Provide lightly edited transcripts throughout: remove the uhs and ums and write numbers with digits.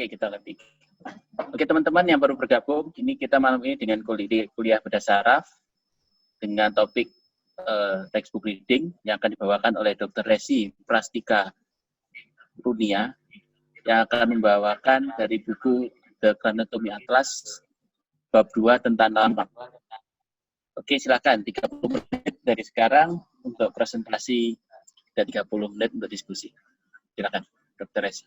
Oke, kita lebih. Oke, teman-teman yang baru bergabung, ini kita malam ini dengan kuliah bedah saraf dengan topik textbook reading yang akan dibawakan oleh Dr. Resi Prastika Runia yang akan membawakan dari buku The Craniotomy Atlas bab 2 tentang lambang. Oke, silakan 30 menit dari sekarang untuk presentasi dan 30 menit untuk diskusi. Silakan, Dr. Resi.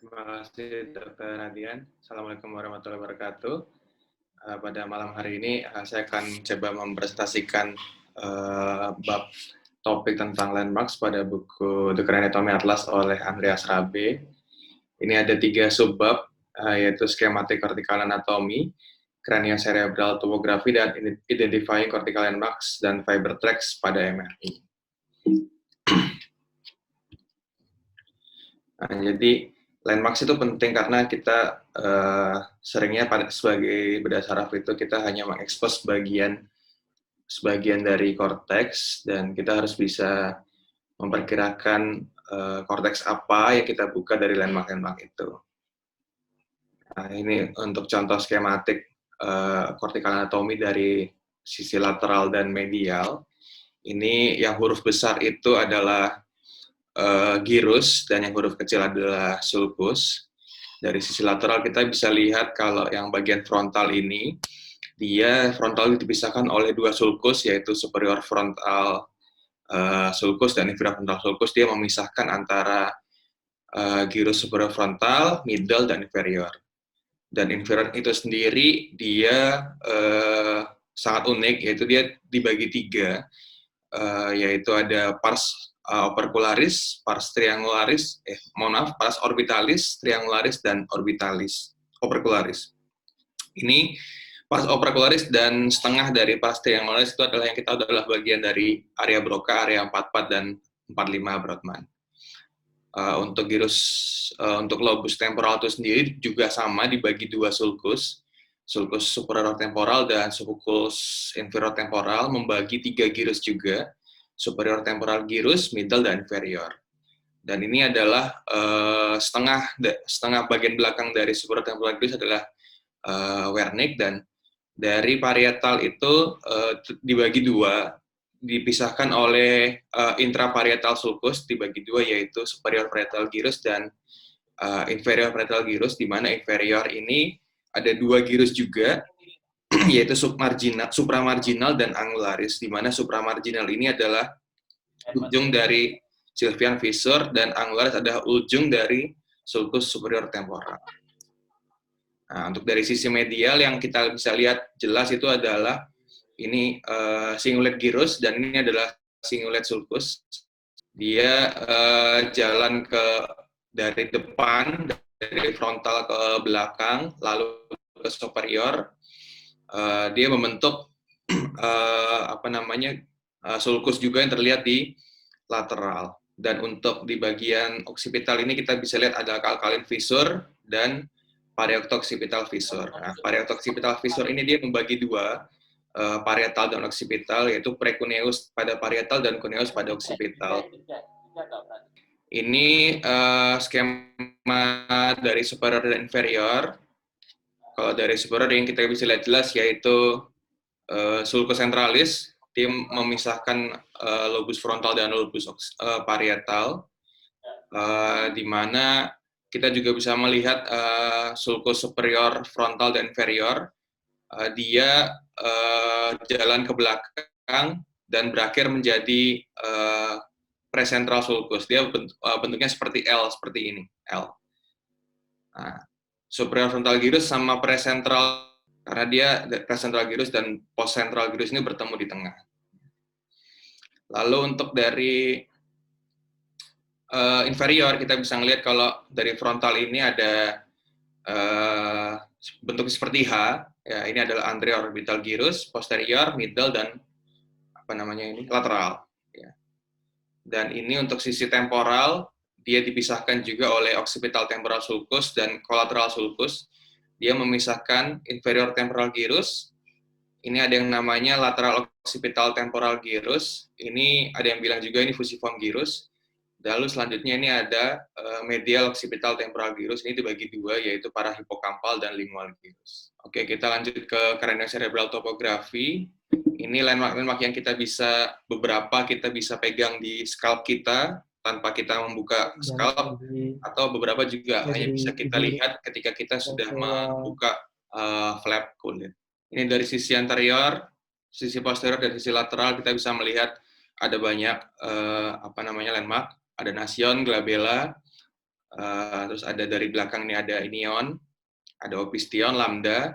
Terima kasih, Dr. Radian. Assalamualaikum warahmatullahi wabarakatuh. Pada malam hari ini, saya akan coba mempresentasikan bab topik tentang landmarks pada buku The Craniotomy Atlas oleh Andreas Rabe. Ini ada 3 subbab, yaitu Schematic Cortical Anatomy, Craniocerebral Tomography, dan Identifying Cortical Landmarks dan Fiber Tracks pada MRI. Nah, jadi landmarks itu penting karena kita seringnya sebagai bedah saraf itu kita hanya mengekspos sebagian dari korteks, dan kita harus bisa memperkirakan korteks apa yang kita buka dari landmark-landmark itu. Nah, ini untuk contoh skematik cortical anatomy dari sisi lateral dan medial. Ini yang huruf besar itu adalah gyrus dan yang huruf kecil adalah sulcus. Dari sisi lateral kita bisa lihat kalau yang bagian frontal ini, dia frontal dipisahkan oleh 2 sulcus, yaitu superior frontal sulcus dan inferior frontal sulcus. Dia memisahkan antara gyrus superior frontal, middle, dan inferior. Dan inferior itu sendiri dia sangat unik, yaitu dia dibagi 3, yaitu ada pars opercularis, pars triangularis, pars orbitalis, triangularis, dan opercularis. Ini pars opercularis dan setengah dari pars triangularis itu adalah yang kita tahu adalah bagian dari area Broca, area 44 dan 45 Brodmann. Untuk lobus temporal itu sendiri juga sama, dibagi 2 sulcus, sulcus superior temporal dan sulcus inferior temporal, membagi 3 gyrus juga, superior temporal gyrus, middle, dan inferior. Dan ini adalah setengah bagian belakang dari superior temporal gyrus adalah Wernicke, dan dari parietal itu dibagi 2, dipisahkan oleh intraparietal sulcus, dibagi 2, yaitu superior parietal gyrus dan inferior parietal gyrus, di mana inferior ini ada 2 gyrus juga, yaitu supramarginal dan angularis, di mana supramarginal ini adalah ujung dari Sylvian fissure dan angularis adalah ujung dari sulcus superior temporal. Nah, untuk dari sisi medial yang kita bisa lihat jelas itu adalah ini cingulate gyrus dan ini adalah cingulate sulcus. Dia jalan dari depan, dari frontal ke belakang, lalu ke superior. Dia membentuk sulcus juga yang terlihat di lateral. Dan untuk di bagian occipital ini kita bisa lihat ada alkaline fissure dan parieto-occipital fissure. Nah, parieto-occipital fissure ini dia membagi 2, parietal dan occipital, yaitu precuneus pada parietal dan cuneus pada occipital. Ini skema dari superior dan inferior. Kalau dari superior yang kita bisa lihat jelas yaitu sulcus centralis, dia memisahkan lobus frontal dan lobus parietal, di mana kita juga bisa melihat sulcus superior frontal dan inferior. Dia jalan ke belakang dan berakhir menjadi presentral sulcus. Dia bentuknya seperti L, seperti ini, L. Nah, superior frontal gyrus sama presentral, karena dia presentral gyrus dan postcentral gyrus ini bertemu di tengah. Lalu untuk dari inferior, kita bisa melihat kalau dari frontal ini ada bentuk seperti H. Ya, ini adalah anterior orbital gyrus, posterior, middle, dan lateral. Ya. Dan ini untuk sisi temporal, dia dipisahkan juga oleh occipital temporal sulcus dan collateral sulcus. Dia memisahkan inferior temporal gyrus. Ini ada yang namanya lateral occipital temporal gyrus. Ini ada yang bilang juga ini fusiform gyrus. Lalu selanjutnya ini ada medial occipital temporal gyrus, ini dibagi dua, yaitu parahipokampal dan lingual gyrus. Oke, kita lanjut ke craniocerebral topography. Ini landmark yang kita bisa pegang di scalp kita tanpa kita membuka scalp, atau beberapa juga hanya bisa kita lihat ketika kita sudah membuka flap kulit. Ini dari sisi anterior, sisi posterior, dan sisi lateral kita bisa melihat ada banyak landmark. Ada nasion, glabella, terus ada dari belakang ini ada inion, ada opistion, lambda.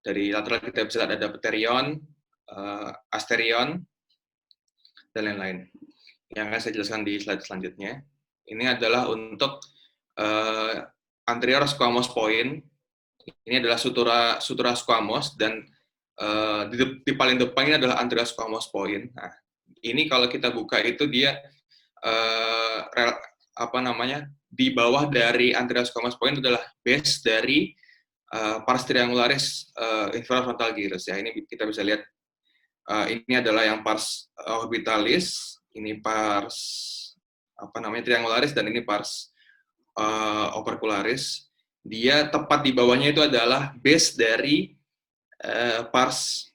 Dari lateral kita bisa lihat ada pterion, asterion, dan lain-lain. Yang akan saya jelaskan di slide selanjutnya. Ini adalah untuk anterior squamous point. Ini adalah sutura squamous, dan di paling depan ini adalah anterior squamous point. Nah, ini kalau kita buka itu dia di bawah dari anterior squamous point adalah base dari pars triangularis inferior frontal gyrus. Ya, ini kita bisa lihat ini adalah yang pars orbitalis, ini pars triangularis, dan ini pars opercularis. Dia tepat di bawahnya itu adalah base dari pars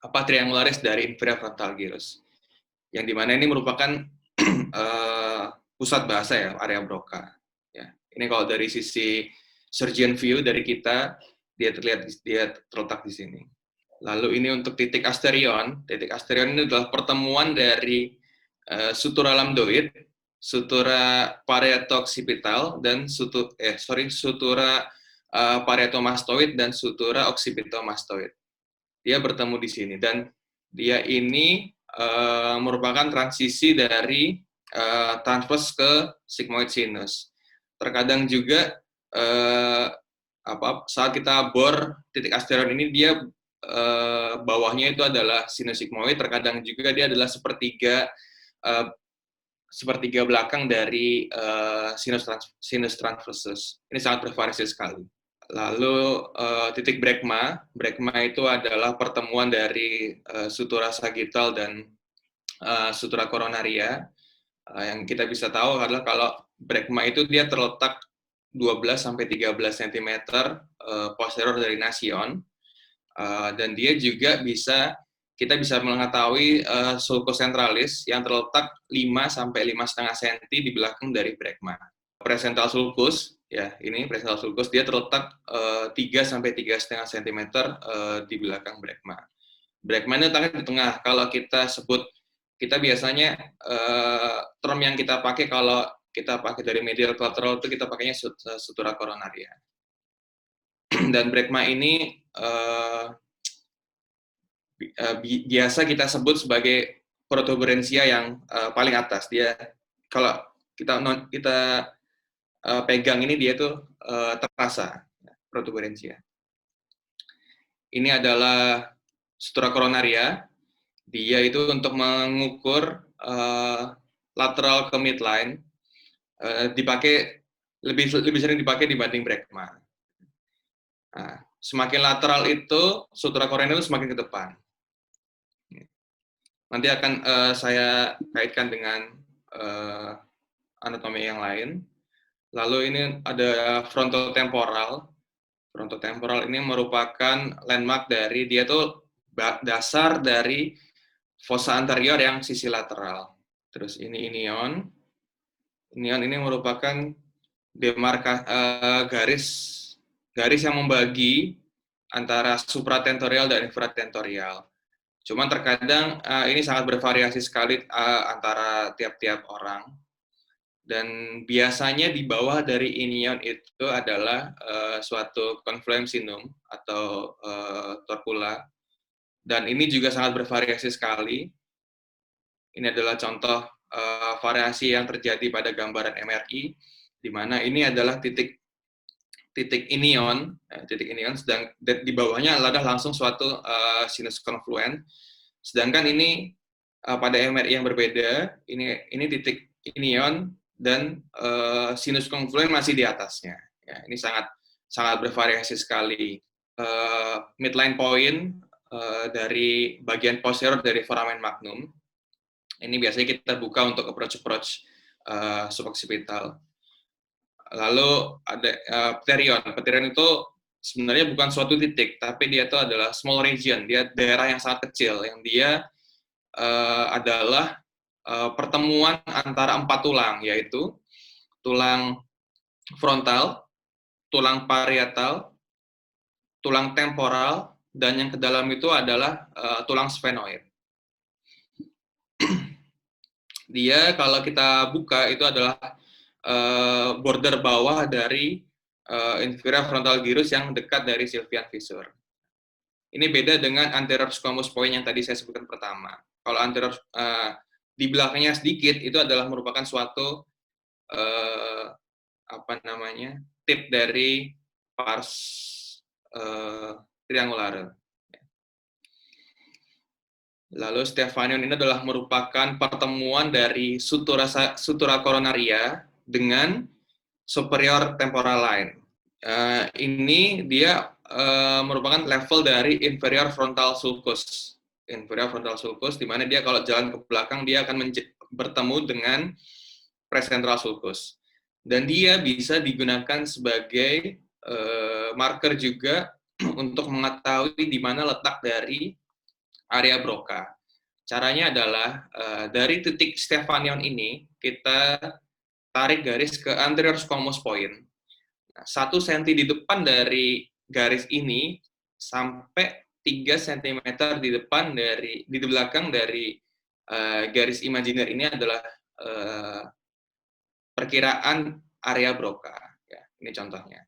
triangularis dari inferior frontal gyrus. Yang dimana ini merupakan pusat bahasa ya, area Broca. Ya, ini kalau dari sisi surgeon view dari kita, dia terletak di sini. Lalu ini untuk titik asterion. Titik asterion ini adalah pertemuan dari sutura lambdoid, sutura parieto-occipital, dan sutura parietomastoid dan sutura occipitomastoid. Dia bertemu di sini, dan dia ini merupakan transisi dari transverse ke sigmoid sinus. Terkadang juga saat kita bor titik asterion ini, dia bawahnya itu adalah sinus sigmoid. Terkadang juga dia adalah sepertiga belakang dari sinus transversus. Ini sangat bervariasi sekali. Lalu titik brekma itu adalah pertemuan dari sutura sagittal dan sutura koronaria. Yang kita bisa tahu adalah kalau brekma itu dia terletak 12-13 cm posterior dari nasion, dan dia juga kita bisa mengetahui sulcus centralis yang terletak 5-5,5 cm di belakang dari brekma. Presental sulcus, ya ini presental sulcus, dia terletak 3-3,5 cm di belakang brekma. Brekma ini letaknya di tengah. Kalau kita biasanya term yang kita pakai kalau kita pakai dari medial collateral itu kita pakainya sutura koronaria. Dan brekma ini biasa kita sebut sebagai protuberansia yang paling atas. Dia kalau kita pegang ini, dia tuh terasa protuberansia. Ini adalah sutura koronaria. Dia itu untuk mengukur lateral ke midline, dipakai lebih sering dipakai dibanding brekma. Nah, semakin lateral itu sutura koroner itu semakin ke depan. Nanti akan saya kaitkan dengan anatomi yang lain. Lalu ini ada frontotemporal. Frontotemporal ini merupakan landmark dari dia tuh dasar dari fossa anterior yang sisi lateral. Terus ini inion. Inion ini merupakan garis yang membagi antara supratentorial dan infratentorial. Cuman terkadang ini sangat bervariasi sekali antara tiap-tiap orang. Dan biasanya di bawah dari inion itu adalah suatu confluent sinum atau torcula. Dan ini juga sangat bervariasi sekali. Ini adalah contoh variasi yang terjadi pada gambaran MRI, di mana ini adalah titik inion, sedang di bawahnya adalah langsung suatu sinus confluent. Sedangkan ini pada MRI yang berbeda, ini titik inion dan sinus confluent masih di atasnya. Ya, ini sangat bervariasi sekali. Midline point dari bagian posterior dari foramen magnum. Ini biasanya kita buka untuk approach suboccipital. Lalu ada pterion. Pterion itu sebenarnya bukan suatu titik, tapi dia itu adalah small region. Dia daerah yang sangat kecil, yang dia adalah pertemuan antara 4 tulang, yaitu tulang frontal, tulang parietal, tulang temporal, dan yang ke dalam itu adalah tulang sphenoid. Dia kalau kita buka itu adalah border bawah dari inferior frontal gyrus yang dekat dari sylvian fissure. Ini beda dengan anterior squamous point yang tadi saya sebutkan pertama. Kalau anterior di belakangnya sedikit itu adalah merupakan suatu tip dari pars triangulaire. Lalu Stephanion ini adalah merupakan pertemuan dari sutura coronaria dengan superior temporal line. Ini dia merupakan level dari inferior frontal sulcus. Inferior frontal sulcus, di mana dia kalau jalan ke belakang, dia akan bertemu dengan presentral sulcus. Dan dia bisa digunakan sebagai marker juga untuk mengetahui di mana letak dari area Broca. Caranya adalah dari titik Stephanion ini kita tarik garis ke anterior squamous point. Nah, 1 cm di depan dari garis ini sampai 3 cm di belakang dari garis imajiner ini adalah perkiraan area Broca. Ya, ini contohnya.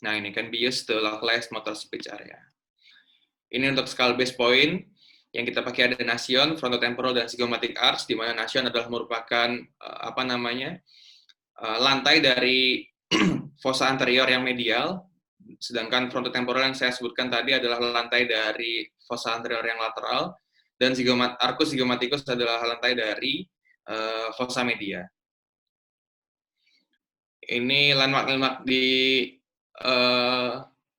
Nah, ini can be used to localize motor speech area. Ini untuk skull base point, yang kita pakai ada nasion, frontotemporal, dan zygomatic arch, di mana nasion adalah merupakan lantai dari fossa anterior yang medial, sedangkan frontotemporal yang saya sebutkan tadi adalah lantai dari fossa anterior yang lateral, dan arcus zygomaticus adalah lantai dari fossa media. Ini landmark di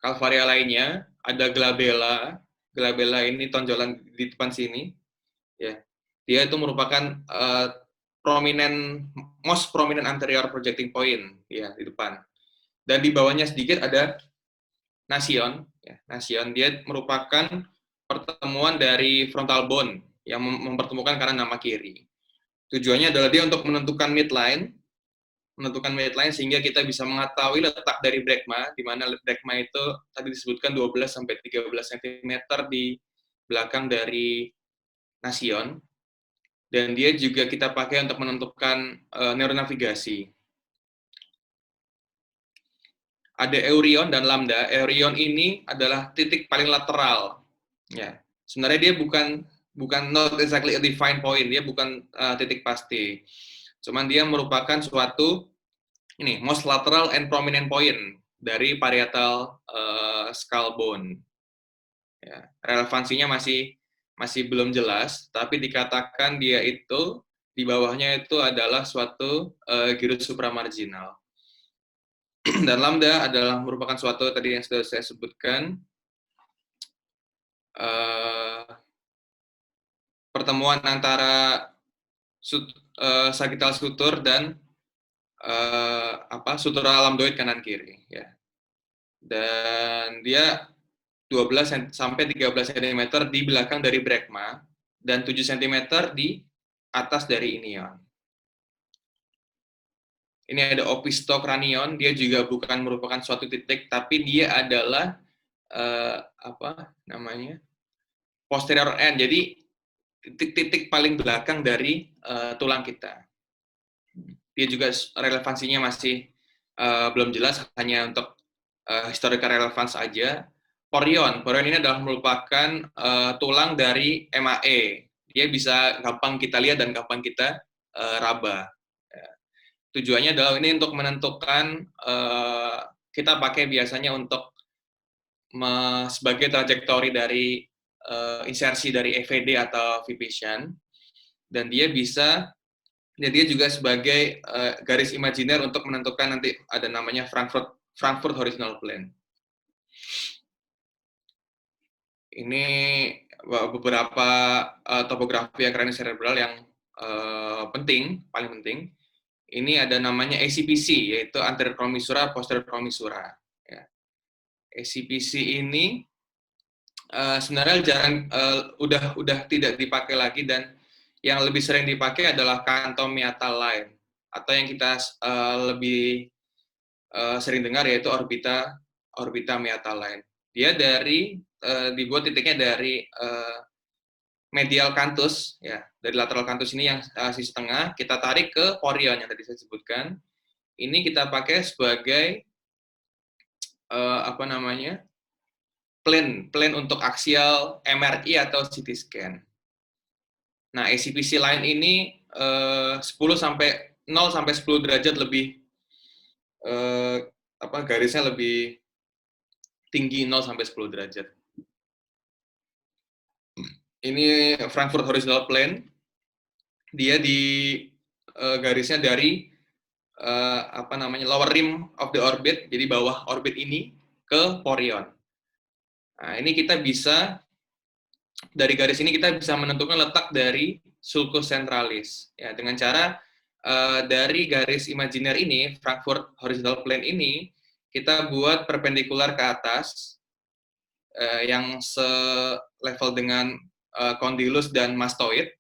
Calvaria lainnya, ada glabella. Glabella ini tonjolan di depan sini. Ya. Dia itu merupakan most prominent anterior projecting point ya di depan. Dan di bawahnya sedikit ada nasion. Ya. Nasion dia merupakan pertemuan dari frontal bone yang mempertemukan kanan sama kiri. Tujuannya adalah dia untuk menentukan midline sehingga kita bisa mengetahui letak dari brekma, di mana brekma itu tadi disebutkan 12-13 cm di belakang dari nasion, dan dia juga kita pakai untuk menentukan neuronavigasi. Ada eurion dan lambda. Eurion ini adalah titik paling lateral. Ya, sebenarnya dia bukan not exactly a defined point, dia bukan titik pasti. Cuman dia merupakan suatu most lateral and prominent point dari parietal skull bone. Ya, relevansinya masih belum jelas, tapi dikatakan dia itu di bawahnya itu adalah suatu gyrus supramarginal. Dan lambda adalah merupakan suatu tadi yang sudah saya sebutkan pertemuan antara sagittal sutur dan sutura lambdoid kanan kiri ya. Dan dia 12 sampai 13 cm di belakang dari brekma dan 7 cm di atas dari inion. Ini ada opistocranion, dia juga bukan merupakan suatu titik, tapi dia adalah posterior end. Jadi titik-titik paling belakang dari tulang kita. Dia juga relevansinya masih belum jelas, hanya untuk historical relevance saja. Porion ini adalah merupakan tulang dari MAE. Dia bisa gampang kita lihat dan gampang kita raba. Tujuannya adalah ini untuk menentukan, kita pakai biasanya untuk sebagai trajektori dari insersi dari EVD atau Vipician, dan dia juga sebagai garis imajiner untuk menentukan nanti ada namanya Frankfurt horizontal plane. Ini beberapa topografi cranial cerebral yang penting, paling penting, ini ada namanya ACPC, yaitu anterior commissura, posterior commissura. Ya. ACPC ini sebenarnya jarang, udah tidak dipakai lagi, dan yang lebih sering dipakai adalah canthom meatal line, atau yang kita lebih sering dengar yaitu orbita meatal line. Dia dibuat titiknya dari medial canthus, ya, dari lateral canthus ini yang sisi tengah, kita tarik ke porion yang tadi saya sebutkan. Ini kita pakai sebagai plane untuk aksial MRI atau CT scan. Nah, ACPC line ini 0 sampai 10 derajat lebih, garisnya lebih tinggi 0 sampai 10 derajat. Ini Frankfurt horizontal plane. Dia garisnya dari lower rim of the orbit, jadi bawah orbit ini ke porion. Nah, ini kita bisa, dari garis ini kita bisa menentukan letak dari sulcus centralis. Ya, dengan cara dari garis imajiner ini, Frankfurt horizontal plane ini, kita buat perpendikular ke atas, yang selevel dengan condylus dan mastoid.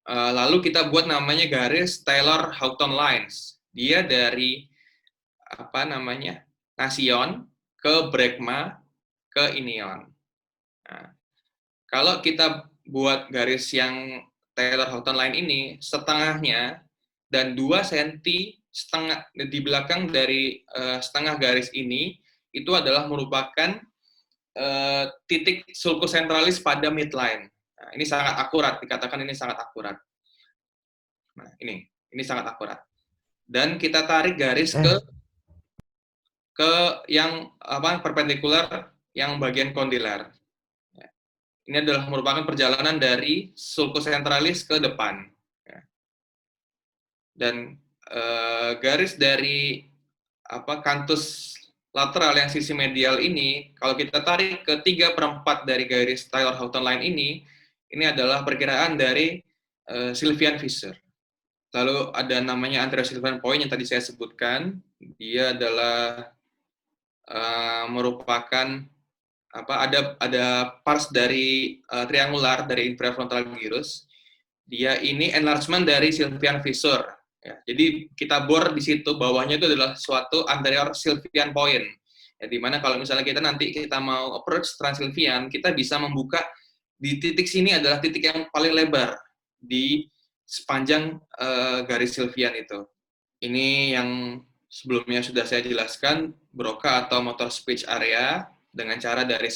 Lalu kita buat namanya garis Taylor-Houghton lines. Dia dari nasion ke brekma ke inion. Nah, kalau kita buat garis yang Taylor-Houghton line ini, setengahnya dan 2 cm setengah di belakang dari setengah garis ini, itu adalah merupakan titik sulcus centralis pada midline. Nah, ini sangat akurat, dikatakan ini sangat akurat. Nah, ini sangat akurat. Dan kita tarik garis ke yang perpendikular, yang bagian kondiler. Ini adalah merupakan perjalanan dari sulcus centralis ke depan. Dan garis dari canthus lateral yang sisi medial ini, kalau kita tarik ke 3/4 dari garis Taylor-Houghton line ini adalah perkiraan dari Sylvian Fisher. Lalu ada namanya anterior Sylvian point yang tadi saya sebutkan. Dia adalah merupakan ada pars dari triangular dari inferior frontal gyrus. Dia ini enlargement dari Sylvian Fisher. Ya, jadi kita bor di situ, bawahnya itu adalah suatu anterior Sylvian point. Ya, dimana kalau misalnya kita mau approach transsylvian, kita bisa membuka di titik sini adalah titik yang paling lebar di sepanjang garis Sylvian itu. Ini yang sebelumnya sudah saya jelaskan, Broca atau motor speech area, dengan cara dari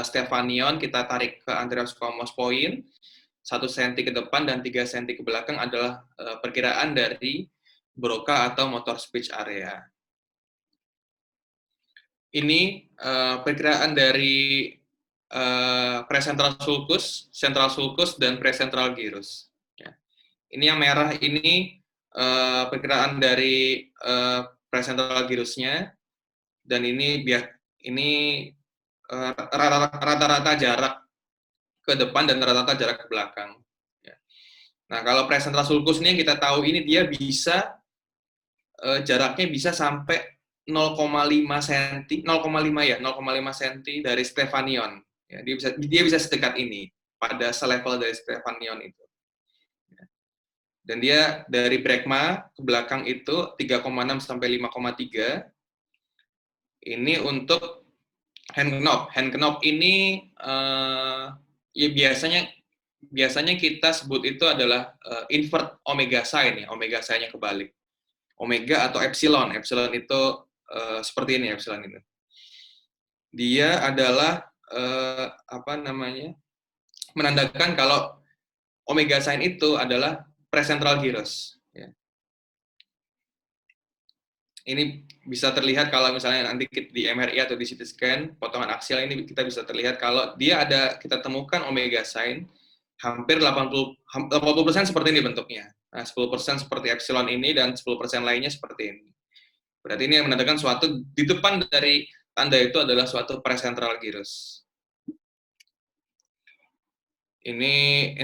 Stephanion kita tarik ke anterior squamous point, 1 cm ke depan dan 3 cm ke belakang adalah perkiraan dari Broca atau motor speech area. Ini perkiraan dari precentral sulcus, central sulcus, dan precentral gyrus. Ya. Ini yang merah ini perkiraan dari precentral gyrusnya, dan ini rata-rata jarak ke depan dan rata-rata jarak ke belakang. Ya. Nah, kalau precentral sulcus ini yang kita tahu ini dia bisa jaraknya bisa sampai 0,5 cm, 0,5 cm dari Stephanion. Ya, dia bisa sedekat ini pada selevel dari Stephanion itu. Ya. Dan dia dari brekma ke belakang itu 3,6 sampai 5,3. Ini untuk hand knob. Hand knob ini ya biasanya kita sebut itu adalah invert omega sign, ya, omega sign-nya kebalik. Omega atau epsilon. Epsilon itu seperti ini, epsilon itu. Dia adalah menandakan kalau omega sign itu adalah precentral gyrus. Ya. Ini bisa terlihat kalau misalnya nanti di MRI atau di CT scan, potongan aksial ini kita bisa terlihat kalau kita temukan omega sign, hampir 80% seperti ini bentuknya. Nah, 10% seperti epsilon ini, dan 10% lainnya seperti ini. Berarti ini yang menandakan suatu, di depan dari tanda itu adalah suatu precentral gyrus. Ini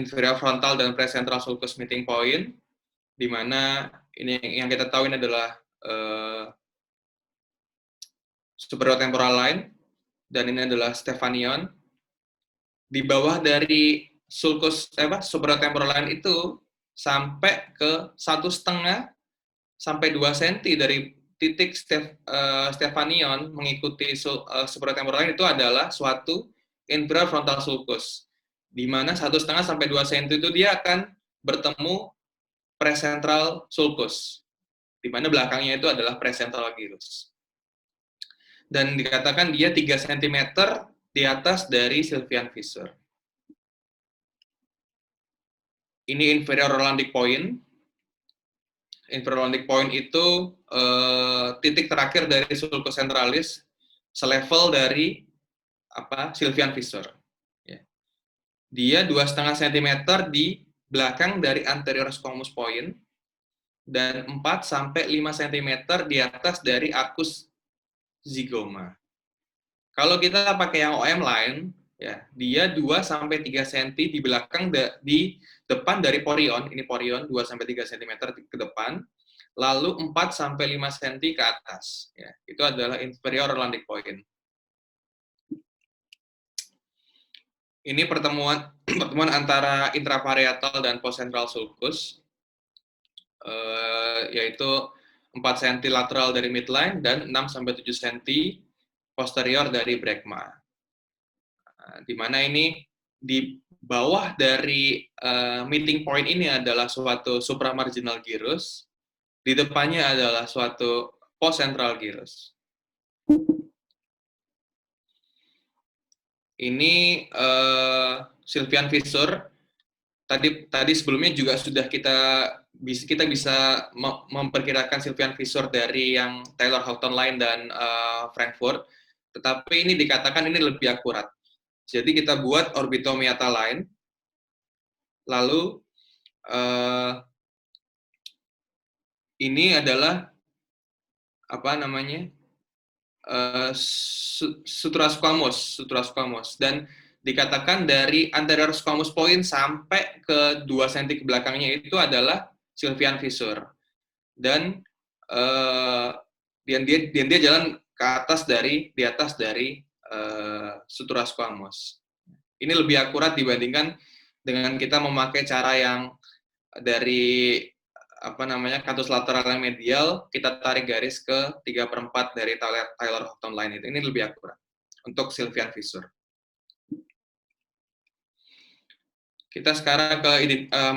inferior frontal dan precentral sulcus meeting point, di mana ini yang kita tahu ini adalah superior temporal line, dan ini adalah Stephanion. Di bawah dari sulcus superior temporal line itu sampai ke 1,5 sampai 2 cm dari titik Stephanion mengikuti superior temporal line itu adalah suatu inferior frontal sulcus, di mana 1,5 sampai 2 cm itu dia akan bertemu precentral sulcus, di mana belakangnya itu adalah precentral gyrus. Dan dikatakan dia 3 cm di atas dari Sylvian fissure. Ini inferior Rolandic point. Inferior Rolandic point itu titik terakhir dari sulcus centralis selevel dari Sylvian fissure. Ya. Dia 2,5 cm di belakang dari anterior squamous point dan 4 sampai 5 cm di atas dari arcus zygoma. Kalau kita pakai yang OM line, ya, dia 2 sampai 3 cm di belakang di depan dari porion, ini porion 2 sampai 3 cm ke depan, lalu 4 sampai 5 cm ke atas, ya. Itu adalah inferior Rolandic point. Ini pertemuan antara intraparietal dan postcentral sulcus, yaitu 4 cm lateral dari midline dan 6 sampai 7 cm posterior dari brekma. Di mana ini di bawah dari meeting point ini adalah suatu supramarginal gyrus, di depannya adalah suatu postcentral gyrus. Ini Sylvian fissure. Tadi sebelumnya juga sudah kita bisa memperkirakan Sylvian fissure dari yang Taylor-Houghton line dan Frankfurt, tetapi ini dikatakan ini lebih akurat. Jadi kita buat orbitomeata line, lalu ini adalah sutura squamous, dan dikatakan dari anterior squamous point sampai ke 2 cm ke belakangnya itu adalah Sylvian fissure, dan dia jalan ke atas di atas dari sutura squamous. Ini lebih akurat dibandingkan dengan kita memakai cara yang dari kantus lateral yang medial, kita tarik garis ke 3/4 dari Taylor-Houghton line itu. Ini lebih akurat untuk Sylvian fissure. Kita sekarang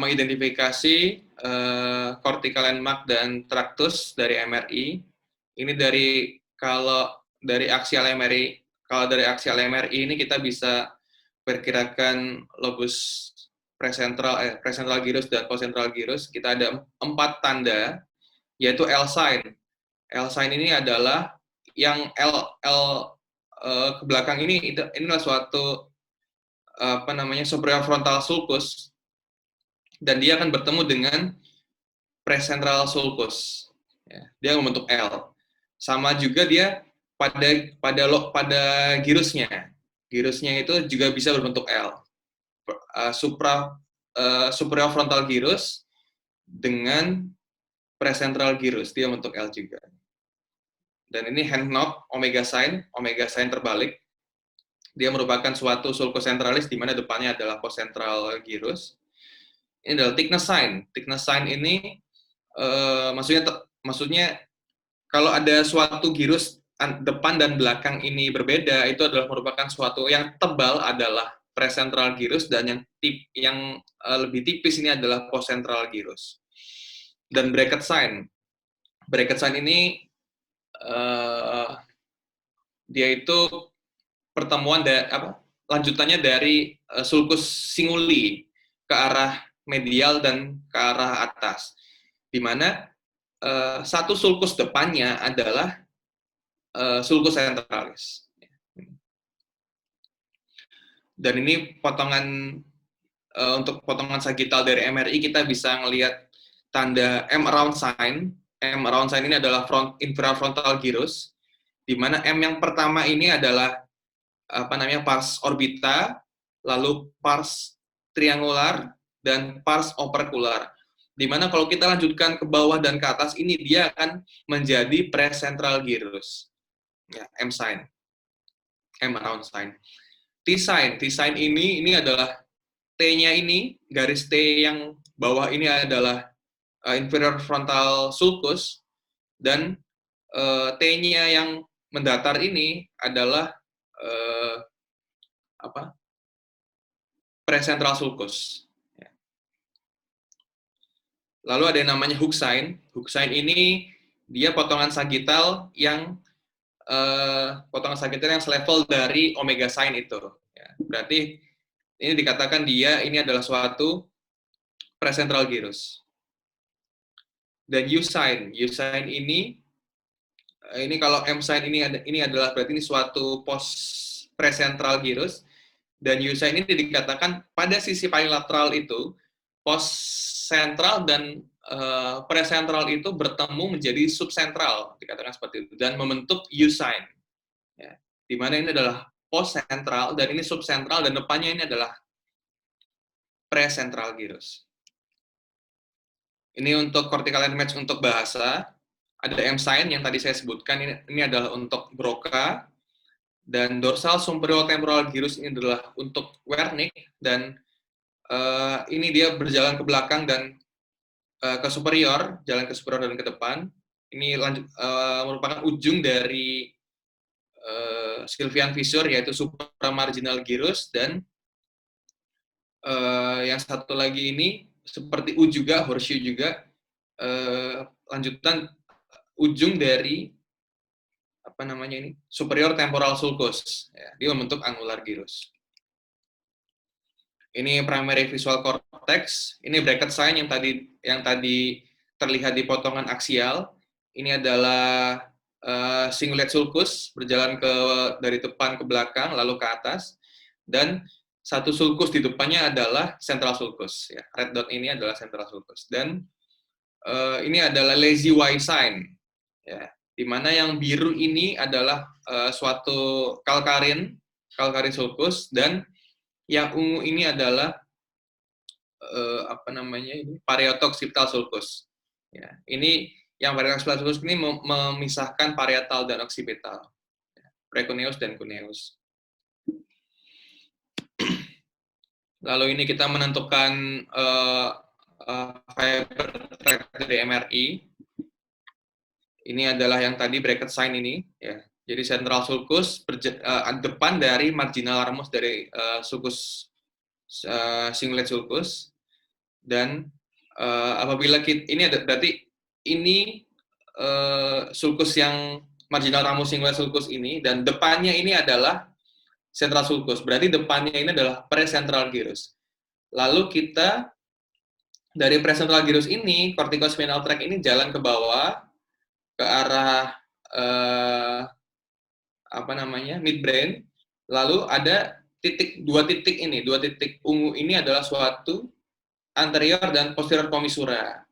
mengidentifikasi cortical landmark dan tractus dari MRI. Ini kalau dari aksial MRI ini kita bisa perkirakan lobus precentral gyrus dan postcentral gyrus. Kita ada 4 tanda, yaitu L sign. L sign ini adalah yang ke belakang ini adalah suatu superior frontal sulcus, dan dia akan bertemu dengan precentral sulcus. Ya, dia membentuk L. Sama juga dia pada gyrusnya. Gyrusnya itu juga bisa berbentuk L. Superior frontal gyrus dengan precentral gyrus, dia bentuk L juga. Dan ini hand knot omega sign terbalik. Dia merupakan suatu sulcus centralis di mana depannya adalah postcentral gyrus. Ini adalah thickness sign. Thickness sign ini maksudnya kalau ada suatu gyrus depan dan belakang ini berbeda, itu adalah merupakan suatu yang tebal adalah precentral gyrus, dan yang lebih tipis ini adalah postcentral gyrus. Dan bracket sign ini dia itu pertemuan lanjutannya dari sulcus singuli ke arah medial dan ke arah atas, di mana satu sulcus depannya adalah sulcus centralis. Dan ini untuk potongan sagittal dari MRI kita bisa melihat tanda M around sign. M around sign ini adalah inferior frontal gyrus, di mana M yang pertama ini adalah pars orbita, lalu pars triangular, dan pars opercular. Dimana kalau kita lanjutkan ke bawah dan ke atas, ini dia akan menjadi presentral gyrus. Ya, M sign. M round sign. T sign. T sign ini adalah T-nya ini, garis T yang bawah ini adalah inferior frontal sulcus, dan T-nya yang mendatar ini adalah presentral sulcus. Lalu ada yang namanya hook sign. Hook sign ini dia potongan sagittal yang selevel dari omega sign itu. Ya, berarti ini dikatakan ini adalah suatu presentral gyrus. Dan U sign ini kalau M sign ini adalah berarti ini suatu post presentral gyrus, dan U sign ini dikatakan pada sisi paling lateral itu post sentral dan presentral itu bertemu menjadi subsentral, dikatakan seperti itu, dan membentuk U sign. Ya, di mana ini adalah post sentral dan ini subsentral, dan depannya ini adalah presentral gyrus. Ini untuk cortical line match untuk bahasa. Ada M sign yang tadi saya sebutkan, ini adalah untuk Broca, dan dorsal superior temporal gyrus ini adalah untuk Wernicke, dan ini dia berjalan ke belakang dan ke superior, jalan ke superior dan ke depan. Ini merupakan ujung dari Sylvian fissure, yaitu supramarginal gyrus, dan yang satu lagi ini seperti U juga, horseshoe juga, lanjutan ujung dari superior temporal sulcus. Ya, dia membentuk angular gyrus. Ini primary visual cortex. Ini bracket sign yang tadi terlihat di potongan aksial. Ini adalah cingulate sulcus berjalan dari depan ke belakang lalu ke atas, dan satu sulcus di depannya adalah central sulcus. Ya, red dot ini adalah central sulcus. Dan ini adalah lazy Y sign. Ya, di mana yang biru ini adalah suatu calcarine sulcus, dan yang ungu ini adalah parieto-occipital sulcus. Ya, ini yang parieto-occipital sulcus ini memisahkan parietal dan occipital, ya, precuneus dan cuneus. Lalu ini kita menentukan fiber tract dari MRI. Ini adalah yang tadi bracket sign ini, ya. Jadi central sulcus depan dari marginal ramus dari sulcus cingulate sulcus, dan apabila ini ada berarti ini sulcus yang marginal ramus cingulate sulcus ini, dan depannya ini adalah central sulcus. Berarti depannya ini adalah presentral gyrus. Lalu kita dari presentral gyrus ini, corticospinal tract ini jalan ke bawah ke arah midbrain. Lalu ada dua titik ungu ini adalah suatu anterior dan posterior commissura.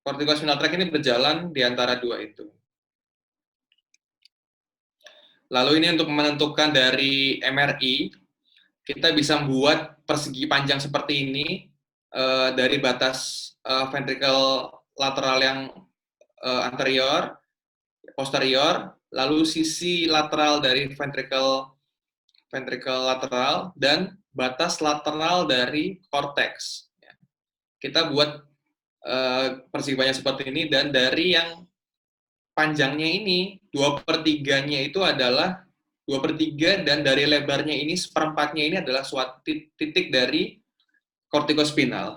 Corticospinal tract ini berjalan di antara dua itu. Lalu ini untuk menentukan dari MRI, kita bisa membuat persegi panjang seperti ini dari batas ventricle lateral yang anterior, posterior, lalu sisi lateral dari ventricle lateral, dan batas lateral dari cortex. Kita buat persegi panjang seperti ini, dan dari yang panjangnya ini 2/3-nya itu adalah 2/3, dan dari lebarnya ini 1/4-nya ini adalah suatu titik dari corticospinal.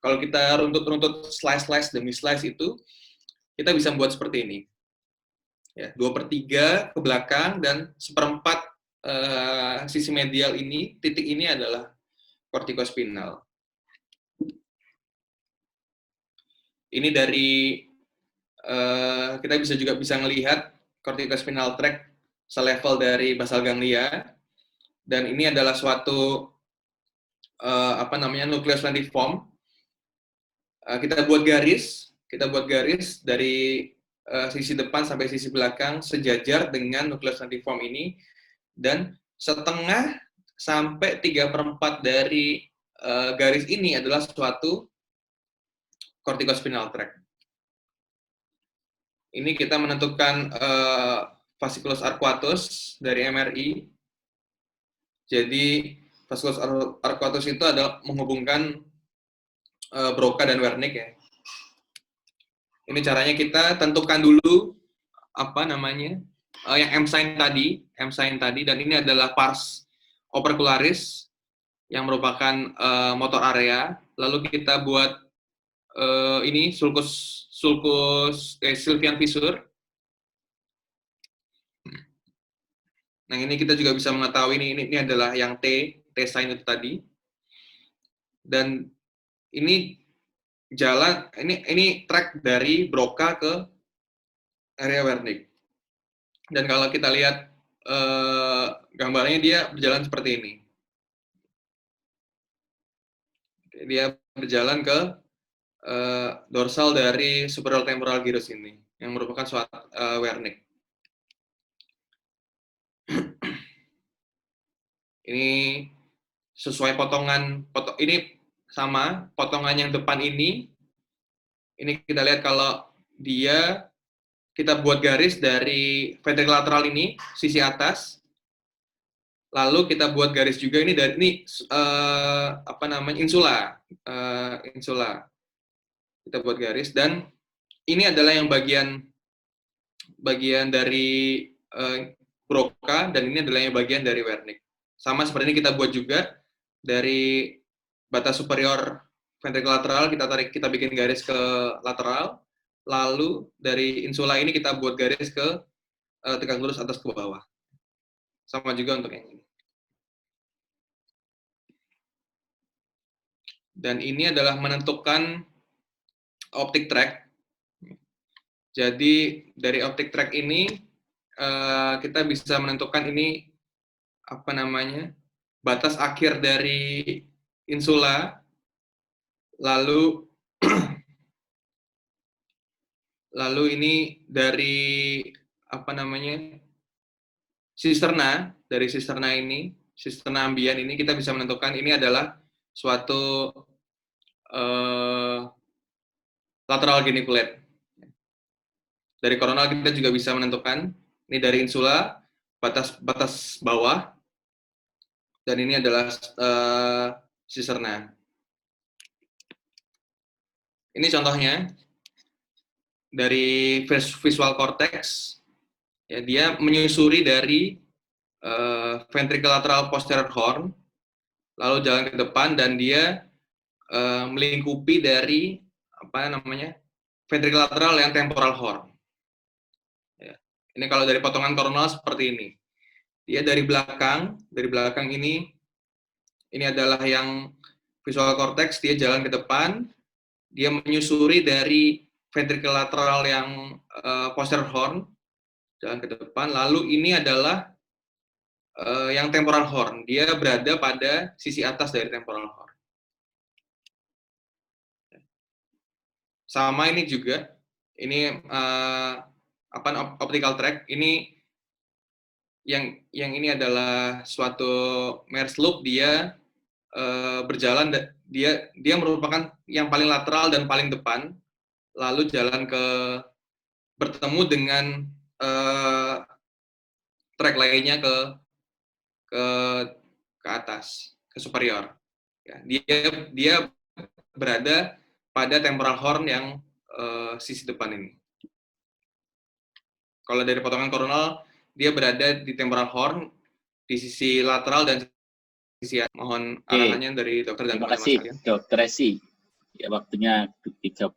Kalau kita runtut slice demi slice itu, kita bisa membuat seperti ini. Ya, 2/3 ke belakang, dan 1/4 sisi medial ini, titik ini adalah corticospinal. Ini dari kita juga bisa melihat corticospinal tract selevel dari basal ganglia, dan ini adalah suatu nucleus lentiform. Kita buat garis dari sisi depan sampai sisi belakang sejajar dengan nucleus lentiform ini, dan setengah sampai 3/4 dari garis ini adalah suatu corticospinal tract. Ini kita menentukan fasciculus arcuatus dari MRI. Jadi fasciculus arcuatus itu adalah menghubungkan Broca dan Wernicke ya. Ini caranya kita tentukan dulu apa namanya yang M sign tadi, dan ini adalah pars opercularis yang merupakan motor area. Lalu kita buat ini sulcus sylvian fissure. Nah, ini kita juga bisa mengetahui ini adalah yang T sign itu tadi. Dan ini jalan ini track dari Broca ke area Wernicke. Dan kalau kita lihat gambarnya, dia berjalan seperti ini. Dia berjalan ke dorsal dari superior temporal gyrus ini, yang merupakan suatu Wernicke. Ini sesuai ini sama potongan yang depan ini kita lihat kalau kita buat garis dari ventricle lateral ini sisi atas, lalu kita buat garis juga ini dari insula, kita buat garis, dan ini adalah yang bagian dari Broca, dan ini adalah yang bagian dari Wernicke. Sama seperti ini kita buat juga dari batas superior ventricle lateral, kita bikin garis ke lateral, lalu dari insula ini kita buat garis ke tegak lurus atas ke bawah. Sama juga untuk yang ini. Dan ini adalah menentukan optic tract. Jadi dari optic tract ini kita bisa menentukan ini batas akhir dari insula, lalu ini dari sisterna, sisterna ambian ini kita bisa menentukan ini adalah suatu lateral geniculate. Dari koronal kita juga bisa menentukan ini dari insula batas bawah, dan ini adalah sisterna. Ini contohnya dari visual cortex. Ya, dia menyusuri dari ventricle lateral posterior horn, lalu jalan ke depan, dan dia melingkupi dari ventricle lateral yang temporal horn. Ya. Ini kalau dari potongan koronal seperti ini. Dia dari belakang ini adalah yang visual cortex, dia jalan ke depan, dia menyusuri dari ventricle lateral yang posterior horn, jalan ke depan, lalu ini adalah yang temporal horn, dia berada pada sisi atas dari temporal horn. Sama ini juga, ini optical tract, ini yang ini adalah suatu Mears loop, dia berjalan, dia merupakan yang paling lateral dan paling depan, lalu jalan bertemu dengan track lainnya ke atas, ke superior. Ya, dia berada pada temporal horn yang sisi depan ini. Kalau dari potongan koronal, dia berada di temporal horn di sisi lateral dan sisi atas. Mohon arahannya dari dokter dan teman-teman sekalian. Terima kasih, Dokter Resi. Ya, waktunya 38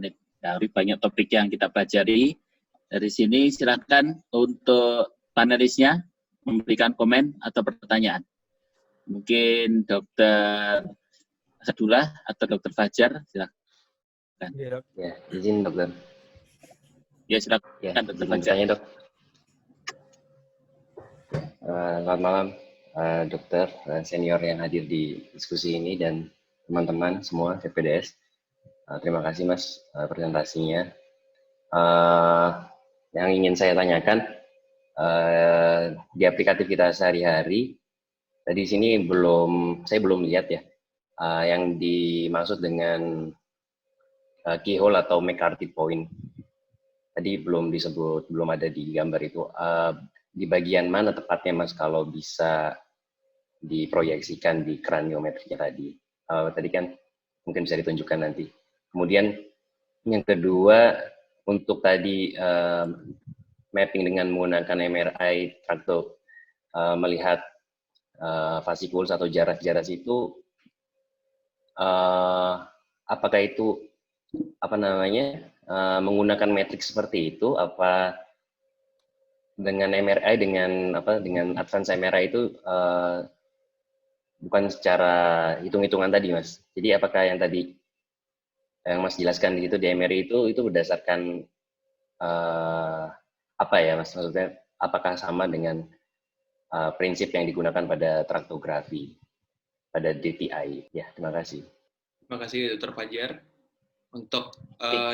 menit. Dari banyak topik yang kita pelajari. Dari sini silakan untuk panelisnya memberikan komen atau pertanyaan. Mungkin Dokter Sadullah atau Dokter Fajar, silakan. Ya, izin dokter. Ya, silakan ya, Dokter Fajar. Dok. Selamat malam, dokter senior yang hadir di diskusi ini dan teman-teman semua CPDS. Terima kasih Mas presentasinya. Yang ingin saya tanyakan, di aplikatif kita sehari-hari, tadi di sini saya belum lihat ya, yang dimaksud dengan keyhole atau McCarthy point. Tadi belum disebut, belum ada di gambar itu. Di bagian mana tepatnya Mas kalau bisa diproyeksikan di kraniometriknya tadi? Tadi kan mungkin bisa ditunjukkan nanti. Kemudian yang kedua, untuk tadi mapping dengan menggunakan MRI atau melihat fascicles atau jaras-jaras itu, apakah itu menggunakan metrik seperti itu? Apa dengan MRI dengan advance MRI itu bukan secara hitung-hitungan tadi, Mas? Jadi apakah yang tadi yang Mas jelaskan di situ di MRI itu berdasarkan apa ya, Mas? Maksudnya apakah sama dengan prinsip yang digunakan pada traktografi, pada DTI? Ya, terima kasih. Terima kasih Dr. Fajar. Untuk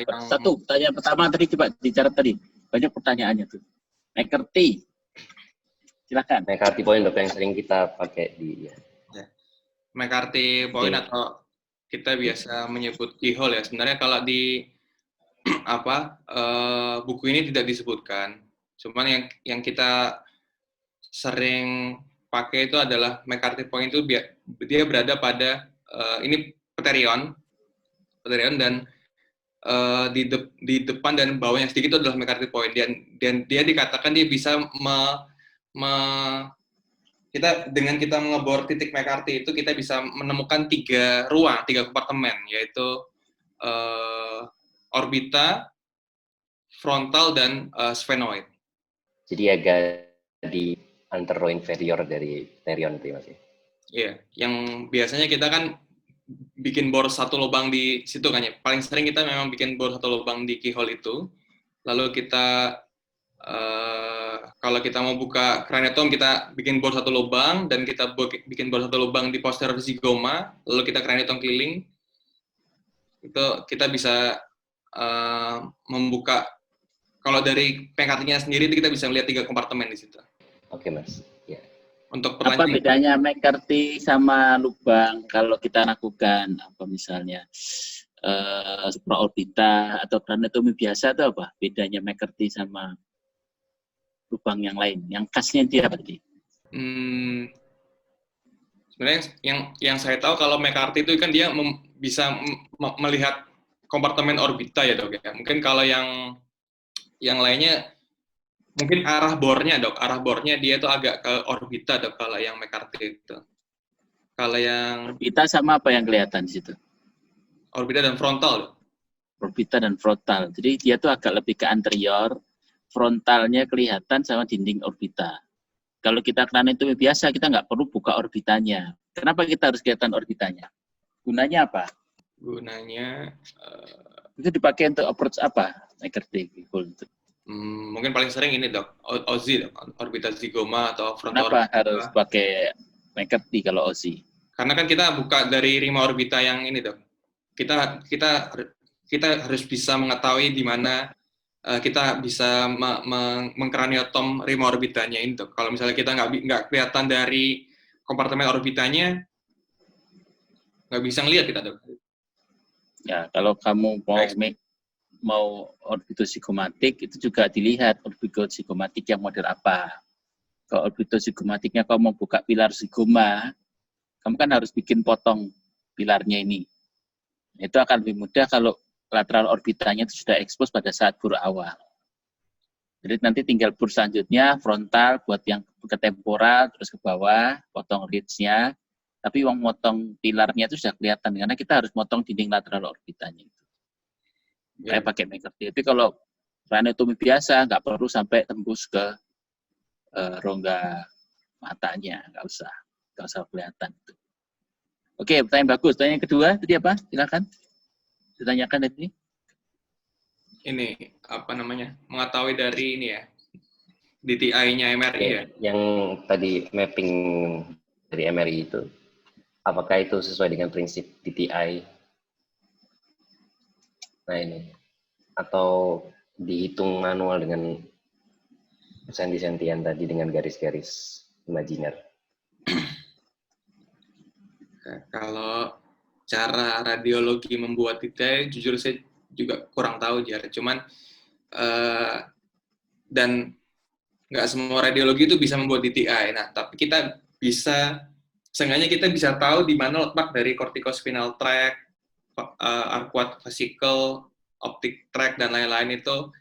yang satu pertanyaan pertama tadi coba dicatat tadi. Banyak pertanyaannya tuh. McCarthy. Silakan. McCarthy point Dok yang sering kita pakai di McCarthy point atau kita biasa menyebut keyhole ya. Sebenarnya kalau di buku ini tidak disebutkan. Cuman yang kita sering pakai itu adalah McCarthy point itu dia berada pada ini Pterion dan di depan dan bawahnya sedikit itu adalah McCarthy point dan dia dikatakan dia bisa kita mengebor titik McCarthy itu kita bisa menemukan tiga kompartemen, yaitu orbita, frontal, dan sphenoid. Jadi agak di antero-inferior dari Pterion itu Mas. Iya, yang biasanya kita kan bikin bor satu lubang di situ kan ya. Paling sering kita memang bikin bor satu lubang di keyhole itu. Lalu kita kalau kita mau buka craniotom kita bikin bor satu lubang dan kita bikin bor satu lubang di posterior zygoma, lalu kita craniotom keliling. Itu kita bisa membuka, kalau dari McCarthy-nya sendiri itu kita bisa melihat 3 kompartemen di situ. Oke Mas. Ya. Untuk Apa bedanya McCarthy sama lubang kalau kita lakukan misalnya supraorbita atau craniotomy biasa itu apa? Bedanya McCarthy sama lubang yang lain. Yang khasnya dia apa tadi? Sebenarnya yang saya tahu kalau McCarthy itu kan dia bisa melihat kompartemen orbita ya Dok ya. Mungkin kalau yang lainnya mungkin arah bornya Dok. Arah bornya dia itu agak ke orbita Dok kalau yang McCarthy itu. Kalau yang orbita sama apa yang kelihatan di situ? Orbita dan frontal Dok. Orbita dan frontal. Jadi dia tuh agak lebih ke anterior, frontalnya kelihatan sama dinding orbita. Kalau kita craniotomy biasa, kita nggak perlu buka orbitanya. Kenapa kita harus kelihatan orbitanya? Gunanya apa? Gunanya itu dipakai untuk approach apa? McCarthy. Mungkin paling sering ini Dok, OZI, orbita zygoma atau frontal. Kenapa harus pakai McCarthy kalau OZI? Karena kan kita buka dari rima orbita yang ini Dok. Kita harus bisa mengetahui di mana kita bisa mengkraniotom rima orbitanya ini Dok. Kalau misalnya kita nggak kelihatan dari kompartemen orbitanya, nggak bisa ngelihat kita Dok. Ya, kalau kamu mau orbitozygomatics itu juga dilihat orbitozygomatics yang model apa. Kalau orbitozygomaticsnya kamu mau buka pilar zygoma, kamu kan harus bikin potong pilarnya ini. Itu akan lebih mudah kalau lateral orbitanya itu sudah expose pada saat bur awal. Jadi nanti tinggal bur selanjutnya frontal buat yang ke temporal terus ke bawah, potong ridge-nya. Tapi uang motong pilarnya itu sudah kelihatan karena kita harus motong dinding lateral orbitanya itu. Saya pakai McCarthy. Tapi kalau craniotomy biasa nggak perlu sampai tembus ke rongga matanya, nggak usah kelihatan. Oke, pertanyaan bagus. Pertanyaan kedua tadi apa? Silakan ditanyakan tadi. Ini mengetahui dari ini ya, DTI-nya MRI ya. Yang tadi mapping dari MRI itu, apakah itu sesuai dengan prinsip DTI? Nah ini, atau dihitung manual dengan senti-sentian tadi dengan garis-garis imajiner? Kalau cara radiologi membuat DTI, jujur saya juga kurang tahu, Jar. Cuman, dan nggak semua radiologi itu bisa membuat DTI. Nah, tapi kita bisa, seenggaknya kita bisa tahu di mana letak dari corticospinal tract, arcuate vesicle, optic tract, dan lain-lain itu.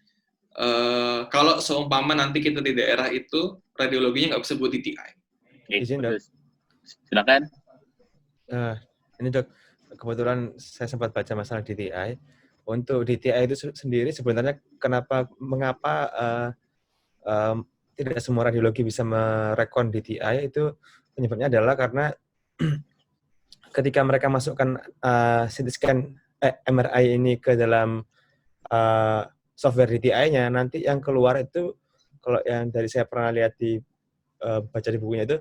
Kalau seumpama nanti kita di daerah itu, radiologinya nggak bisa buat DTI. Izin, Dok. Silakan. Ini Dok, kebetulan saya sempat baca masalah DTI. Untuk DTI itu sendiri sebenarnya mengapa tidak semua radiologi bisa merekon DTI, itu penyebabnya adalah karena ketika mereka masukkan CT scan MRI ini ke dalam software DTI-nya, nanti yang keluar itu, kalau yang dari saya pernah lihat baca di bukunya itu,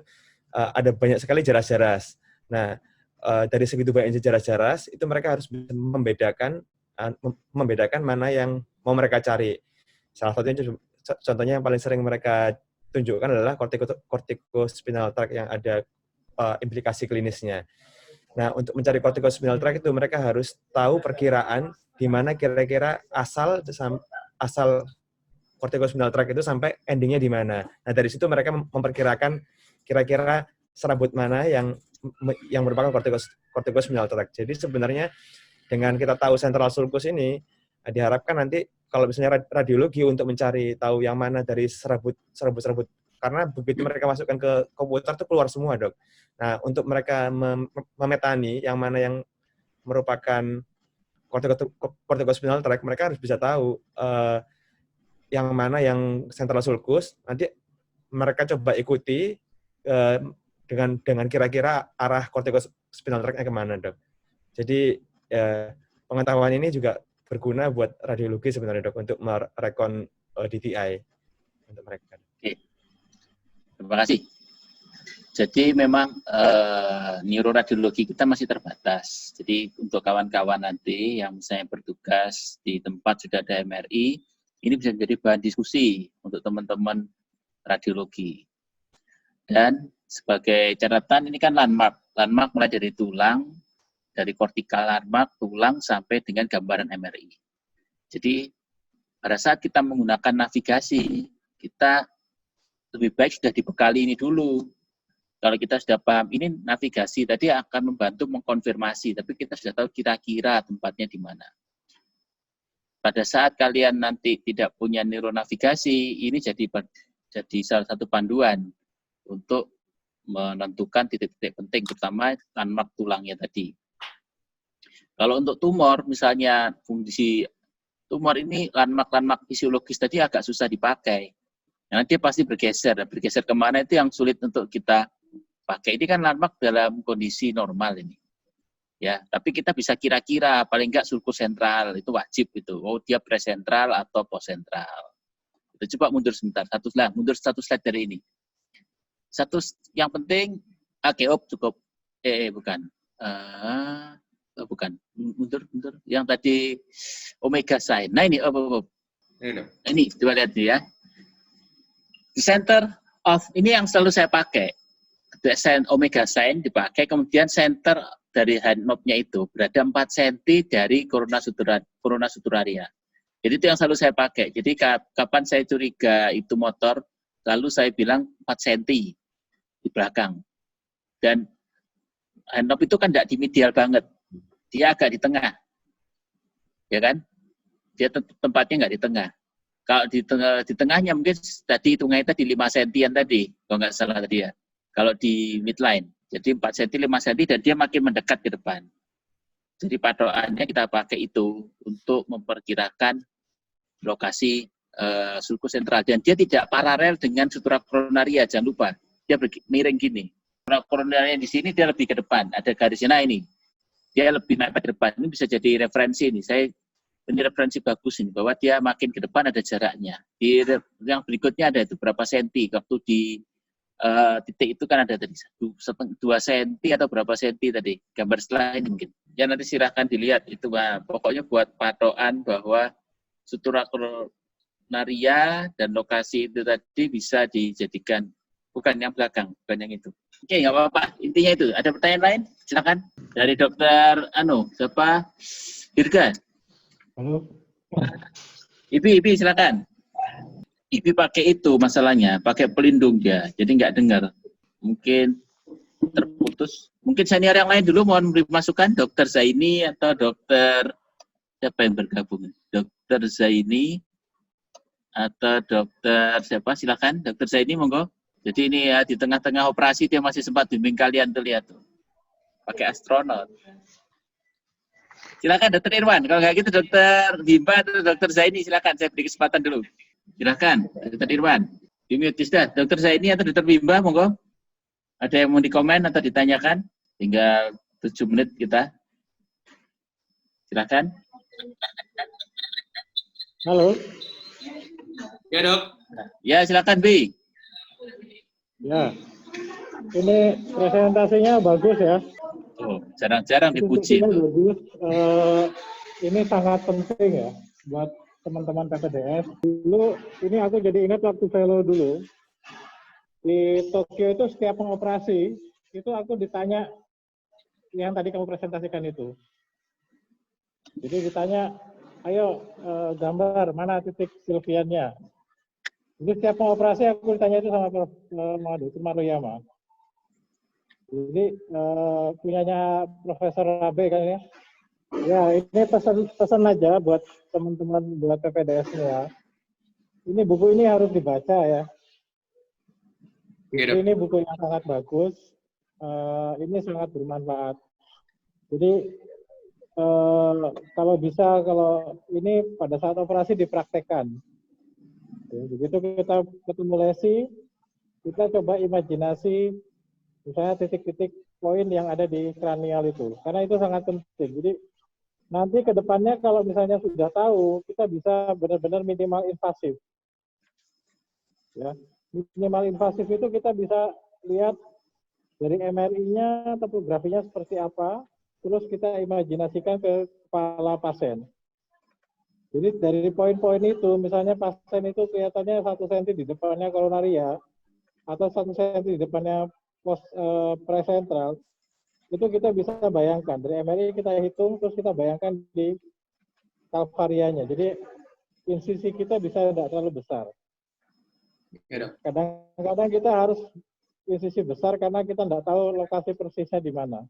ada banyak sekali jaras-jaras. Nah, dari segitu banyak jaras-jaras, itu mereka harus bisa membedakan mana yang mau mereka cari. Salah satunya, contohnya yang paling sering mereka tunjukkan adalah corticospinal tract yang ada implikasi klinisnya. Nah, untuk mencari corticospinal tract itu mereka harus tahu perkiraan di mana kira-kira asal corticospinal tract itu sampai endingnya di mana. Nah, dari situ mereka memperkirakan kira-kira serabut mana yang merupakan corticospinal tract. Jadi sebenarnya dengan kita tahu central sulcus ini, diharapkan nanti kalau misalnya radiologi untuk mencari tahu yang mana dari serabut, karena begitu mereka masukkan ke komputer itu keluar semua, Dok. Nah, untuk mereka memetani yang mana yang merupakan corticospinal tract, mereka harus bisa tahu yang mana yang central sulcus. Nanti mereka coba ikuti dengan kira-kira arah corticospinal tract-nya kemana, Dok. Jadi pengetahuan ini juga berguna buat radiologi sebenarnya, Dok, untuk merekon DTI untuk mereka. Oke. Terima kasih. Jadi memang neuroradiologi kita masih terbatas. Jadi untuk kawan-kawan nanti yang misalnya bertugas di tempat sudah ada MRI, ini bisa menjadi bahan diskusi untuk teman-teman radiologi. Dan sebagai catatan, ini kan landmark. Landmark mulai dari tulang, dari kortikal landmark, tulang, sampai dengan gambaran MRI. Jadi pada saat kita menggunakan navigasi, kita lebih baik sudah dibekali ini dulu. Kalau kita sudah paham, ini navigasi tadi akan membantu mengkonfirmasi, tapi kita sudah tahu kira-kira tempatnya di mana. Pada saat kalian nanti tidak punya neuronavigasi, ini jadi salah satu panduan untuk menentukan titik-titik penting, terutama landmark tulangnya tadi. Kalau untuk tumor, misalnya fungsi tumor ini, landmark fisiologis tadi agak susah dipakai. Nanti pasti bergeser kemana itu yang sulit untuk kita pakai. Ini kan landmark dalam kondisi normal ini, ya. Tapi kita bisa kira-kira, paling enggak sulcus sentral itu wajib itu. Oh, dia presentral atau postsentral. Itu coba mundur sebentar, mundur satu slide dari ini. Satu yang penting, cukup. Bukan. Bukan. Mundur. Yang tadi omega sign. Nah ini, ini coba lihat nih ya. The center of ini yang selalu saya pakai. Omega sign dipakai, kemudian center dari hand knob-nya itu berada 4 cm dari corona suturaria. Jadi itu yang selalu saya pakai. Jadi kapan saya curiga itu motor, lalu saya bilang 4 cm di belakang. Dan hand knob itu kan tidak di medial banget, dia agak di tengah, ya kan? Dia tempatnya nggak di tengah. Kalau di tengahnya mungkin tadi hitungannya tadi 5 cm tadi, kalau nggak salah tadi ya. Kalau di midline, jadi 4 cm, 5 cm, dan dia makin mendekat ke depan. Jadi patokannya kita pakai itu untuk memperkirakan lokasi sulcus sentral. Dan dia tidak paralel dengan sutura koronaria, jangan lupa. Dia miring gini. Koronaria di sini dia lebih ke depan, ada garisnya ini. Dia lebih naik ke depan. Ini bisa jadi referensi ini. Ini referensi bagus ini, bahwa dia makin ke depan ada jaraknya. Di yang berikutnya ada itu berapa senti. Waktu di titik itu kan ada tadi 2 cm atau berapa senti tadi, gambar setelah ini mungkin ya, nanti silahkan dilihat itu. Pokoknya buat patokan bahwa sutura koronaria dan lokasi itu tadi bisa dijadikan Bukan yang belakang, bukan yang itu. Oke, nggak apa-apa. Intinya itu. Ada pertanyaan lain? Silakan. Dari dokter, siapa? Dirga. Halo. Ibi, silakan. Ibi pakai itu masalahnya, pakai pelindung dia, jadi nggak dengar. Mungkin terputus. Mungkin senior yang lain dulu mohon beri masukan, Dokter Zaini atau Dokter siapa yang bergabung? Dokter Zaini atau Dokter siapa? Silakan, Dokter Zaini monggo. Jadi ini ya di tengah-tengah operasi dia masih sempat bimbing kalian tuh lihat tuh. Pakai astronot. Silakan Dokter Irwan. Kalau nggak gitu Dokter Bimba atau Dokter Zaini silakan saya beri kesempatan dulu. Silakan Dokter Irwan. Dimute sudah. Dokter Zaini atau Dokter Bimba monggo. Ada yang mau dikomen atau ditanyakan? Tinggal 7 menit kita. Silakan. Halo. Ya, Dok. Ya, silakan Bi. Ya. Ini presentasinya bagus ya. Oh, jarang-jarang dipuji Presentasinya itu. bagus. Ini sangat penting ya buat teman-teman PPDS. Dulu ini aku jadi ingat waktu fellow dulu. Di Tokyo itu setiap pengoperasi, itu aku ditanya yang tadi kamu presentasikan itu. Jadi ditanya, ayo gambar mana titik Sylviannya. Jadi setiap pengoperasi aku ditanya itu sama Prof. Maruyama. Jadi punyanya Profesor Abe kan ya. Ya ini pesan aja buat teman-teman buat PPDS semua. Ini buku ini harus dibaca ya. Ini buku yang sangat bagus, ini sangat bermanfaat. Jadi kalau bisa, kalau ini pada saat operasi dipraktekkan. Begitu kita ketemu lesi, kita coba imajinasi, misalnya titik-titik poin yang ada di kranial itu. Karena itu sangat penting. Jadi nanti ke depannya kalau misalnya sudah tahu, kita bisa benar-benar minimal invasif. Ya. Minimal invasif itu kita bisa lihat dari MRI-nya, topografinya seperti apa, terus kita imajinasikan ke kepala pasien. Jadi dari poin-poin itu, misalnya pasien itu kelihatannya 1 cm di depannya koronaria, atau 1 cm di depannya presentral, itu kita bisa bayangkan. Dari MRI kita hitung, terus kita bayangkan di kalvarianya. Jadi insisi kita bisa tidak terlalu besar. Kadang-kadang kita harus insisi besar karena kita tidak tahu lokasi persisnya di mana.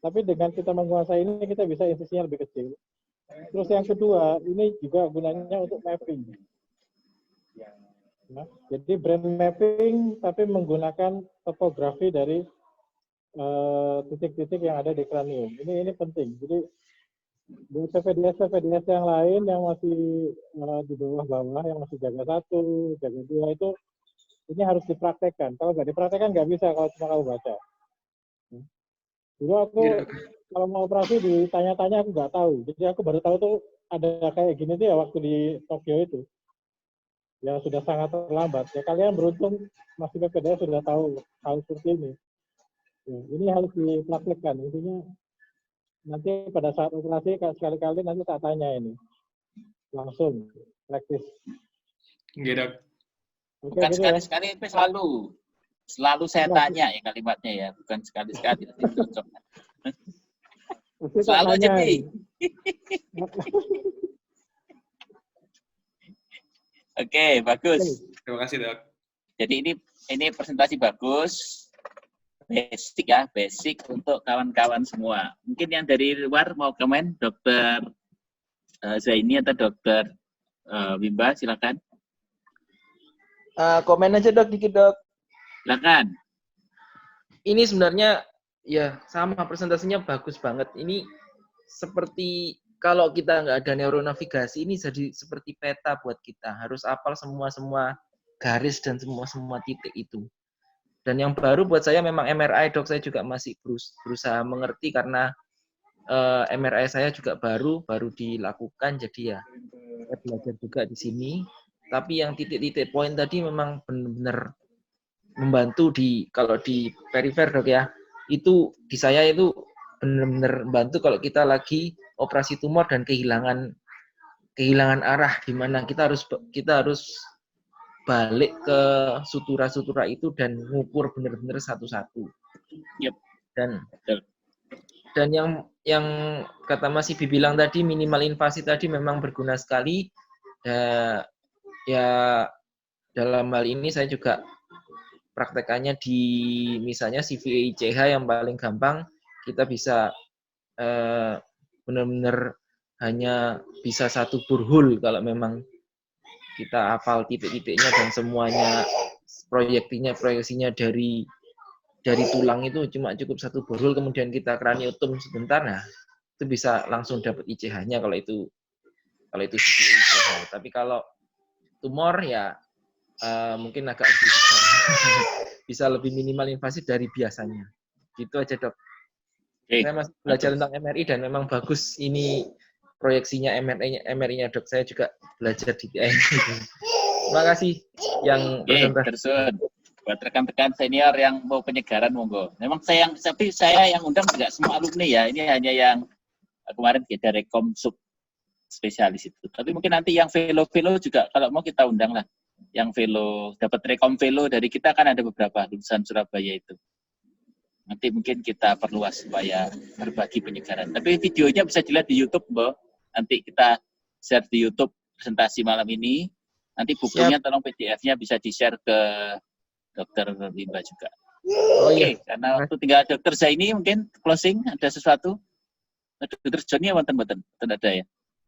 Tapi dengan kita menguasai ini, kita bisa insisinya lebih kecil. Terus yang kedua, ini juga gunanya untuk mapping. Nah, jadi brain mapping, tapi menggunakan topografi dari titik-titik yang ada di kranium. Ini penting. Jadi di PPDS yang lain yang masih di bawah-bawah, yang masih jaga 1, jaga 2 itu, ini harus dipraktekkan. Kalau nggak dipraktekkan nggak bisa kalau cuma kamu baca. Dulu aku kalau mau operasi ditanya-tanya aku nggak tahu. Jadi aku baru tahu tuh ada kayak gini tuh ya waktu di Tokyo itu. Ya sudah sangat terlambat. Ya kalian beruntung masih PPDS sudah tahu hal seperti ini. Ya, ini harus dipraktekkan. Intinya nanti pada saat operasi sekali-kali nanti tak tanya ini. Langsung praktis. Dok. Bukan gitu sekali-sekali, tapi selalu saya tanya ya kalimatnya ya, bukan sekali-sekali. Selalu aja nih. Oke, bagus. Terima kasih, Dok. Jadi ini presentasi bagus. Basic ya, basic untuk kawan-kawan semua. Mungkin yang dari luar mau komen, Dokter Zaini atau Dokter Bimba, silakan. Komen aja Dok, dikit Dok. Silakan. Ini sebenarnya ya sama, presentasinya bagus banget. Ini seperti kalau kita nggak ada neuronavigasi, ini jadi seperti peta buat kita. Harus hafal semua garis dan semua titik itu. Dan yang baru buat saya memang MRI, Dok. Saya juga masih berusaha mengerti karena MRI saya juga baru dilakukan. Jadi ya saya belajar juga di sini. Tapi yang titik-titik poin tadi memang benar-benar membantu kalau di perifer, Dok ya. Itu di saya itu benar-benar membantu kalau kita lagi operasi tumor dan kehilangan arah, di mana kita harus balik ke sutura-sutura itu dan ngukur benar-benar satu-satu. Yep. Dan yang kata Mas Ibi bilang tadi, minimal invasi tadi memang berguna sekali. Ya dalam hal ini saya juga praktekannya di misalnya CVE ICH yang paling gampang, kita bisa benar-benar hanya bisa satu burhul kalau memang kita hafal titik-titiknya dan semuanya proyeksinya dari tulang itu cuma cukup satu burhul, kemudian kita kraniotum sebentar, nah itu bisa langsung dapat ICH-nya kalau itu CVE ICH. Tapi kalau tumor ya mungkin agak lebih besar. Bisa lebih minimal invasif dari biasanya. Gitu aja, Dok. Saya masih belajar tentang MRI dan memang bagus ini proyeksinya MRI-nya, Dok. Saya juga belajar di TI. Terima kasih yang presentasi. Buat rekan-rekan senior yang mau penyegaran, monggo. Memang tapi saya yang undang tidak semua alumni ya. Ini hanya yang kemarin kita rekom sub spesialis itu. Tapi mungkin nanti yang velo juga kalau mau kita undang lah. Yang velo, dapat rekom velo dari kita kan ada beberapa lulusan Surabaya itu. Nanti mungkin kita perluas supaya berbagi penyegaran. Tapi videonya bisa dilihat di YouTube, Mbak. Nanti kita share di YouTube presentasi malam ini. Nanti bukunya tolong PDF-nya bisa di-share ke Dr. Limba juga. Oke, karena waktu tinggal Dr. Zaini mungkin closing, ada sesuatu? Dr. Joni ya, teman-teman? Ada ya?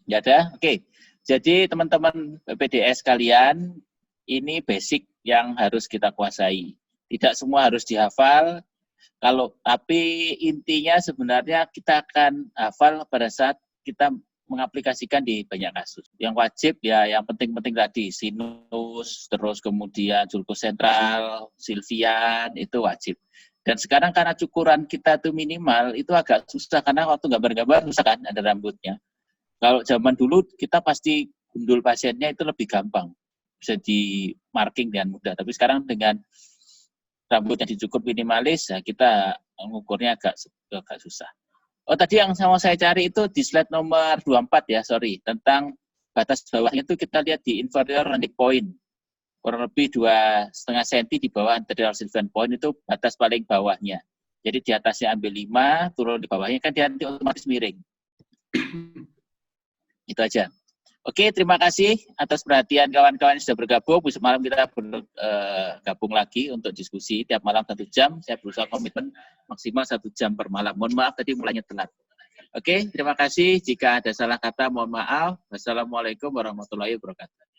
Nggak ada? Oke. Jadi teman-teman PPDS kalian, ini basic yang harus kita kuasai. Tidak semua harus dihafal, tapi intinya sebenarnya kita akan hafal pada saat kita mengaplikasikan di banyak kasus. Yang wajib ya yang penting-penting tadi, sinus, terus kemudian sulcus sentral, silvian, itu wajib. Dan sekarang karena cukuran kita itu minimal, itu agak susah karena waktu gambar-gambar susah kan, ada rambutnya. Kalau zaman dulu kita pasti gundul pasiennya itu lebih gampang, bisa di marking dengan mudah. Tapi sekarang dengan rambut yang dicukur minimalis, ya kita mengukurnya agak susah. Oh tadi yang sama saya cari itu di slide nomor 24 ya, tentang batas bawahnya itu kita lihat di inferior landing point. Kurang lebih 2,5 cm di bawah anterior sylvian point itu batas paling bawahnya. Jadi di atasnya ambil 5, turun di bawahnya kan dia nanti otomatis miring. Itu aja. Oke, terima kasih atas perhatian kawan-kawan yang sudah bergabung. Besok malam kita bergabung lagi untuk diskusi. Tiap malam 1 jam, saya berusaha komitmen maksimal 1 jam per malam. Mohon maaf tadi mulainya telat. Oke, terima kasih. Jika ada salah kata, mohon maaf. Wassalamualaikum warahmatullahi wabarakatuh.